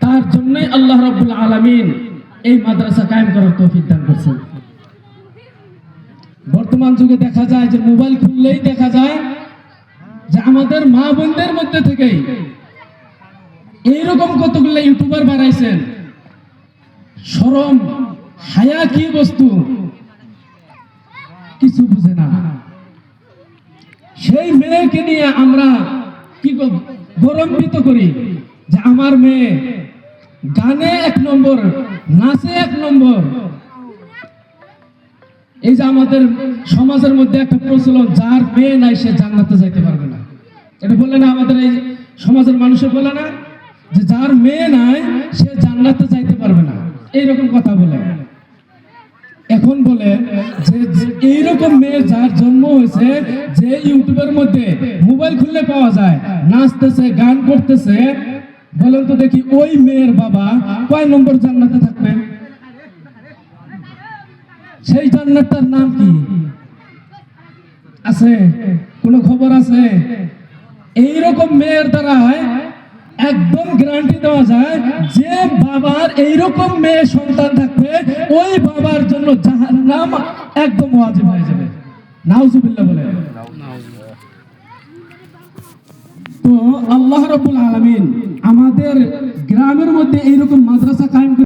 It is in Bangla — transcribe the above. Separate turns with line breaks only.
তার জন্যই আল্লাহ রাব্বুল আলামিন এই মাদ্রাসা কায়েম করার তৌফিক দান করেছেন। বর্তমান যুগে দেখা যায় যে মোবাইল খুললেই দেখা যায় যে আমাদের মা বোনদের মধ্যে থেকেই এইরকম কতগুলো ইউটিউবার বানাইছেন, শরম হায়া কি বস্তু কিছু বুঝে না। সেই মেয়েকে নিয়ে আমরা কি গৌরবান্বিত করি যে আমার মেয়ে গানে 1 নম্বর, নাচে 1 নম্বর। এই যে আমাদের সমাজের মধ্যে একটা প্রচলন, যার মেয়ে নাই সে জান্নাতে যাইতে পারবে না, এটা বলে না আমাদের এই সমাজের মানুষের, বলে না যে যার মেয়ে নাই সে জান্নাতে যাইতে পারবে না, এইরকম কথা বলে। এখন বলে যে এইরকম মেয়ে যার জন্ম হয়েছে, যে ইউটিউবের মধ্যে মোবাইল খুললে পাওয়া যায়, নাচতেছে, গান করতেছে, বলেন তো দেখি ওই মেয়ের বাবা কয় নম্বর জান্নাতে থাকবে? সেই জান্নাতটার নাম কি আছে? কোন খবর আছে? এইরকম মেয়ের দ্বারা একদম গ্যারান্টি দেওয়া যায় যে বাবার এইরকম মেয়ে সন্তান থাকবে, ওই বাবার জন্য জাহান্নাম একদম ওয়াজিব হয়ে যাবে। নাউজুবিল্লাহ বলে। তো আল্লাহ রাব্বুল আলামিন আমাদের গ্রামের মধ্যে এইরকম মাদ্রাসা কায়েম